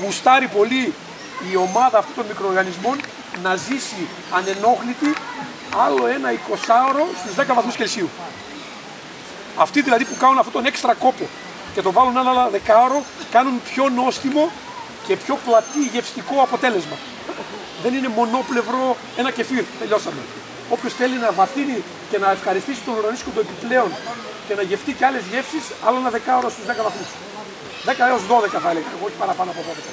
γουστάρει πολύ η ομάδα αυτών των μικροοργανισμών να ζήσει ανενόχλητη άλλο ένα 20ωρο στους 10 βαθμούς Κελσίου. Αυτοί δηλαδή που κάνουν αυτόν τον έξτρα κόπο και το βάλουν ένα άλλο 10ωρο, κάνουν πιο νόστιμο και πιο πλατή γευστικό αποτέλεσμα. Δεν είναι μονόπλευρο ένα κεφίρ. Τελειώσαμε. Όποιος θέλει να βαθύνει και να ευχαριστήσει τον ουρανίσκο το επιπλέον και να γευτεί και άλλες γεύσεις, άλλο ένα 10ωρο στους 10 βαθμούς. 10 έως 12 θα έλεγα, εγώ όχι παραπάνω από 12.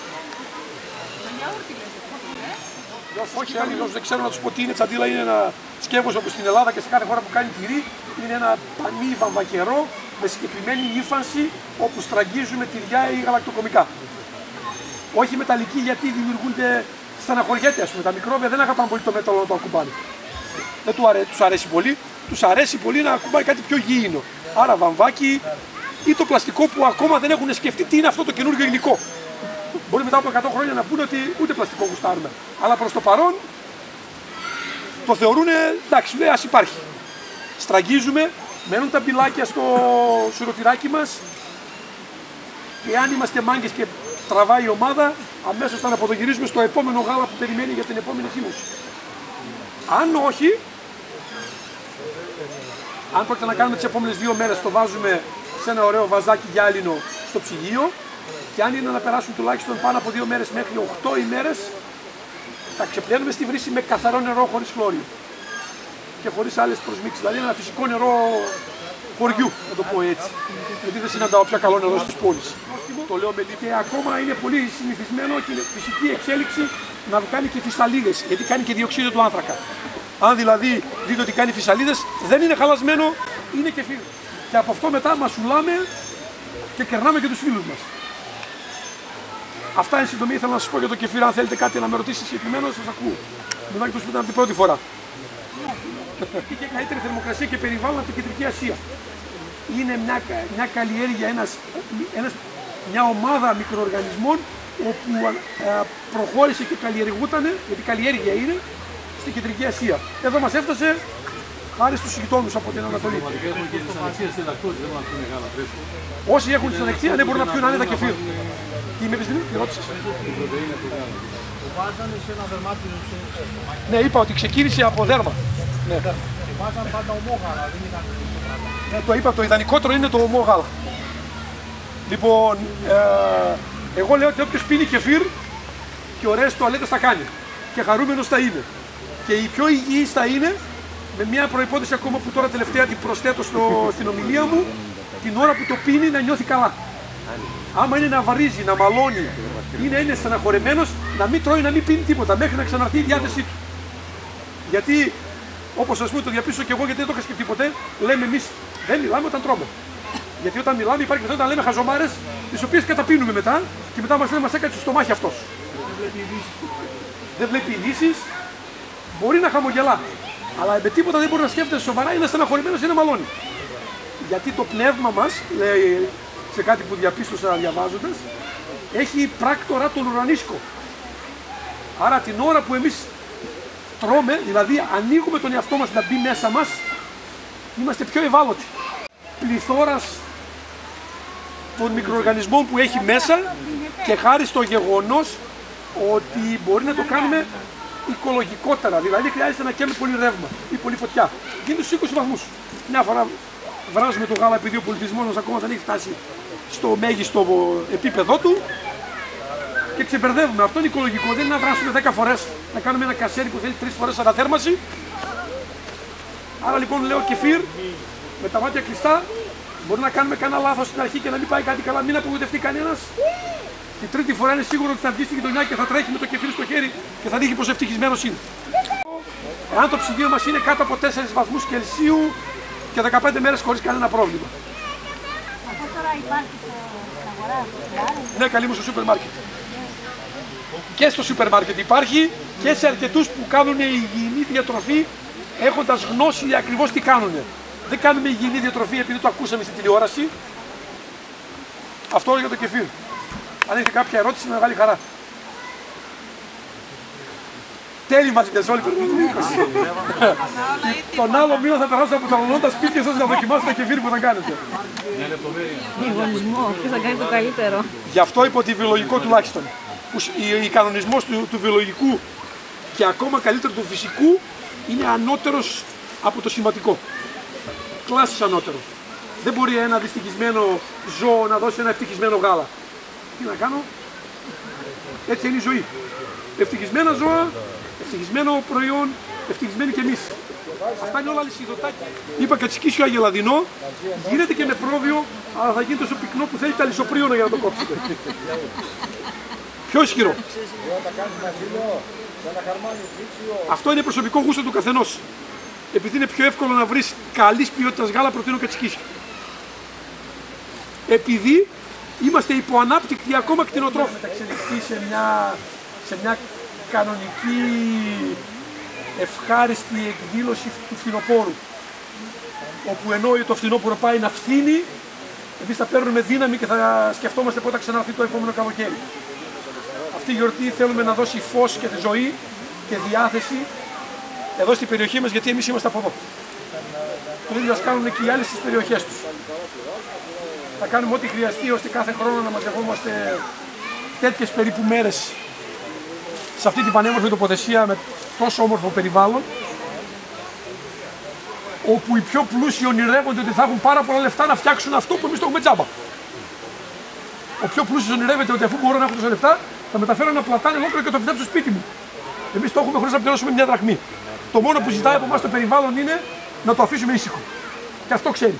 Όχι, άλλοι δεν ξέρω να τους πω τι είναι. Τσαντίλα είναι ένα σκεύος όπως στην Ελλάδα και σε κάθε χώρα που κάνει τυρί. Είναι ένα πανί βαμβακερό με συγκεκριμένη ύφανση όπου στραγγίζουμε τυριά ή γαλακτοκομικά. Όχι μεταλλική γιατί δημιουργούνται, στεναχωριέται ας πούμε. Τα μικρόβια δεν αγαπάνε πολύ το μέταλλο να το ακουμπάνε. Δεν τους αρέσει πολύ. Τους αρέσει πολύ να ακουμπάει κάτι πιο γήινο. Άρα βαμβάκι ή το πλαστικό που ακόμα δεν έχουν σκεφτεί τι είναι αυτό το καινούργιο υλικό. Μπορεί μετά από 100 χρόνια να πούνε ότι ούτε πλαστικό γουστάρουμε. Αλλά προς το παρόν το θεωρούν εντάξει, λέει ας υπάρχει. Στραγγίζουμε, μένουν τα μπιλάκια στο σουρωτηράκι μας και αν είμαστε μάγκες και τραβάει η ομάδα, αμέσως θα αναποδογυρίζουμε στο επόμενο γάλα που περιμένει για την επόμενη χύμωση. Αν όχι, αν πρόκειται να κάνουμε τις επόμενες 2 μέρες, το βάζουμε σε ένα ωραίο βαζάκι γυάλινο στο ψυγείο. Και αν είναι να περάσουν τουλάχιστον πάνω από 2 μέρες μέχρι 8 ημέρες, τα ξεπλένουμε στη βρύση με καθαρό νερό χωρίς χλώριο και χωρίς άλλες προσμίξεις. Δηλαδή ένα φυσικό νερό χωριού, να το πω έτσι. Γιατί δεν συναντάω πια καλό νερό στις πόλεις. Το λέω με λίγο. Και ακόμα είναι πολύ συνηθισμένο και είναι φυσική εξέλιξη να κάνει και φυσαλίδες, γιατί κάνει και διοξείδιο του άνθρακα. Αν δηλαδή δείτε ότι κάνει φυσαλίδες, δεν είναι χαλασμένο, είναι κεφίρ. Και από αυτό μετά μασουλάμε και κερνάμε και τους φίλους μας. Αυτά εν συντομία ήθελα να σας πω για το κεφίρ. Αν θέλετε κάτι να με ρωτήσετε συγκεκριμένο, σας ακούω. Μιλάω και το σπίτι από την πρώτη φορά. Είχε καλύτερη θερμοκρασία και περιβάλλον από την Κεντρική Ασία. Είναι μια καλλιέργεια, μια ομάδα μικροοργανισμών όπου προχώρησε και καλλιεργούταν, γιατί καλλιέργεια είναι, στην Κεντρική Ασία. Εδώ μας έφτασε χάρη στους γειτόνους από την Ανατολή. Όσοι έχουν δυσανεξία, δεν μπορούν να πιούν άνετα κεφίρ. Τι με είπες, τι ρώτησες? Το βάζανε σε ένα δερμάτιο. Ναι, είπα ότι ξεκίνησε από δέρμα. Ναι. Και βάζανε πάντα ομόγαλα, δεν ήταν ναι, το είπα, το ιδανικότερο είναι το ομόγαλα. Λοιπόν, εγώ λέω ότι όποιος πίνει κεφίρ και ωραίες τουαλέτες θα κάνει. Και χαρούμενος θα είναι. Και η πιο υγιής θα είναι, με μια προϋπόθεση ακόμα που τώρα τελευταία την προσθέτω στην ομιλία μου, την ώρα που το πίνει να νιώθει καλά. Άμα είναι να βαρίζει, να μαλώνει ή να είναι στεναχωρεμένος, να μην τρώει, να μην πίνει τίποτα μέχρι να ξαναρθεί η διάθεσή του. Γιατί, όπως ας πούμε το διαπίστωσα και εγώ, γιατί δεν το είχα σκεφτεί ποτέ, λέμε εμείς δεν μιλάμε όταν τρώμε. Γιατί όταν μιλάμε υπάρχει πιθανότητα να λέμε χαζομάρες, τις οποίες καταπίνουμε μετά και μετά μας λένε μας έκατσε στο στομάχι αυτός. Δεν βλέπει ειδήσεις, μπορεί να χαμογελά. Αλλά με τίποτα δεν μπορεί να σκέφτεται σοβαρά, είναι στεναχωρημένος ή να μαλώνει. Γιατί το πνεύμα μας, λέει σε κάτι που διαπίστωσα διαβάζοντας, έχει πράκτορα τον ουρανίσκο. Άρα την ώρα που εμείς τρώμε, δηλαδή ανοίγουμε τον εαυτό μας να μπει μέσα μας, είμαστε πιο ευάλωτοι. Πληθώρας των μικροοργανισμών που έχει μέσα και χάρη στο γεγονός ότι μπορεί να το κάνουμε οικολογικότερα, δηλαδή χρειάζεται να καίμε πολύ ρεύμα ή πολύ φωτιά. Γίνεται στους 20 βαθμούς. Μια φορά βράζουμε το γάλα επειδή ο πολιτισμός μας ακόμα δεν έχει φτάσει στο μέγιστο επίπεδό του και ξεμπερδεύουμε. Αυτό είναι οικολογικό, δεν είναι να βράσουμε 10 φορές, να κάνουμε ένα κασέρι που θέλει 3 φορές αναθέρμανση. Άρα λοιπόν λέω κεφίρ με τα μάτια κλειστά. Μπορεί να κάνουμε κανένα λάθος στην αρχή και να μην πάει κάτι καλά, μην απογοητευτεί κανένας. Την τρίτη φορά είναι σίγουρο ότι θα βγει στη γειτονιά και θα τρέχει με το κεφίρ στο χέρι και θα δείχνει πως ευτυχισμένος είναι. Εάν το ψυγείο μας είναι κάτω από 4 βαθμούς Κελσίου και 15 μέρες χωρίς κανένα πρόβλημα. Αυτό τώρα υπάρχει στην αγορά, ναι, καλή μου, στο σούπερ μάρκετ. Και στο σούπερ μάρκετ υπάρχει και σε αρκετούς που κάνουν υγιεινή διατροφή έχοντας γνώση ακριβώς τι κάνουν. Δεν κάνουμε υγιεινή διατροφή επειδή το ακούσαμε στην τηλεόραση. Αυτό για το κεφίρ. Αν έχετε κάποια ερώτηση, με μεγάλη χαρά. Τέλει μαθητές όλοι περνούν την 20. Τον άλλο μήνα θα περάσω από τα 80 σπίτια σας να δοκιμάσετε το κεφίρ που θα κάνετε. Διαγωνισμό, ποιος θα κάνει το καλύτερο. Γι' αυτό είπα ότι βιολογικό τουλάχιστον. ο κανονισμός του βιολογικού και ακόμα καλύτερο του φυσικού είναι ανώτερος από το συμβατικό. Κλάσεις ανώτερο. Δεν μπορεί ένα δυστυχισμένο ζώο να δώσει ένα ευτυχισμένο γάλα. Τι να κάνω, έτσι είναι η ζωή. Ευτυχισμένα ζώα, ευτυχισμένο προϊόν, ευτυχισμένοι κι εμείς. Αυτά είναι όλα αλυσιδωτάκια. Είπα κατσικίσιο αγελαδινό, γίνεται και με πρόβιο, αλλά θα γίνει τόσο πυκνό που θέλει τα λισοπρίωνα για να το κόψετε. Πιο ισχυρό. Αυτό είναι προσωπικό γούστο του καθενός. Επειδή είναι πιο εύκολο να βρεις καλής ποιότητας γάλα, προτείνω κατσικίσιο. Επειδή είμαστε υποανάπτυκτοι ακόμα κτηνοτρόφοι. Μεταξελιχθεί σε μια κανονική ευχάριστη εκδήλωση του φθινοπόρου. Όπου ενώ το φθινόπωρο πάει να φθίνει, εμείς θα παίρνουμε δύναμη και θα σκεφτόμαστε πότε θα ξαναρθεί το επόμενο καλοκαίρι. Αυτή η γιορτή θέλουμε να δώσει φως και ζωή και διάθεση εδώ στην περιοχή μας, γιατί εμείς είμαστε από εδώ. Το ίδιο ας κάνουν και οι άλλοι στις περιοχές τους. Θα κάνουμε ό,τι χρειαστεί ώστε κάθε χρόνο να μαζευόμαστε τέτοιες περίπου μέρες σε αυτή την πανέμορφη τοποθεσία με τόσο όμορφο περιβάλλον, όπου οι πιο πλούσιοι ονειρεύονται ότι θα έχουν πάρα πολλά λεφτά να φτιάξουν αυτό που εμείς το έχουμε τζάμπα. Ο πιο πλούσιος ονειρεύεται ότι αφού μπορώ να έχω τόσα λεφτά, θα μεταφέρω ένα πλατάνι ολόκληρο και το φυτέψω στο σπίτι μου. Εμείς το έχουμε χωρίς να πληρώσουμε μια δραχμή. Το μόνο που ζητάει από εμάς το περιβάλλον είναι να το αφήσουμε ήσυχο. Και αυτό ξέρει.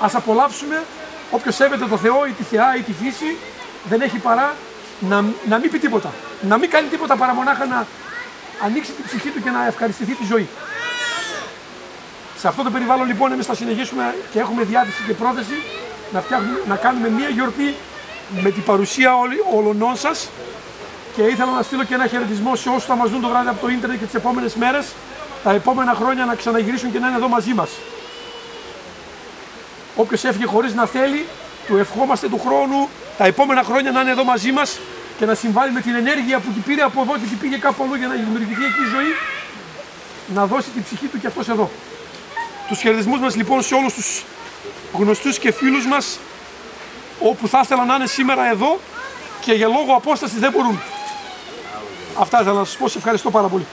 Ας απολαύσουμε. Όποιος σέβεται το Θεό ή τη Θεά ή τη φύση, δεν έχει παρά να μην πει τίποτα. Να μην κάνει τίποτα παρά μονάχα να ανοίξει την ψυχή του και να ευχαριστηθεί τη ζωή. Σε αυτό το περιβάλλον λοιπόν εμείς θα συνεχίσουμε και έχουμε διάθεση και πρόθεση να κάνουμε μια γιορτή με την παρουσία όλων σας, και ήθελα να στείλω και ένα χαιρετισμό σε όσους θα μας δουν το βράδυ από το ίντερνετ και τις επόμενες μέρες, τα επόμενα χρόνια να ξαναγυρίσουν και να είναι εδώ μαζί μας. Όποιος έφυγε χωρίς να θέλει, του ευχόμαστε του χρόνου τα επόμενα χρόνια να είναι εδώ μαζί μας και να συμβάλλει με την ενέργεια που την πήρε από εδώ και την πήγε κάπου αλλού για να δημιουργηθεί εκεί η ζωή, να δώσει την ψυχή του και αυτός εδώ. Τους χαιρετισμούς μας λοιπόν σε όλους τους γνωστούς και φίλους μας, όπου θα ήθελα να είναι σήμερα εδώ και για λόγω απόστασης δεν μπορούν. Αυτά ήθελα να σας πω, σε ευχαριστώ πάρα πολύ.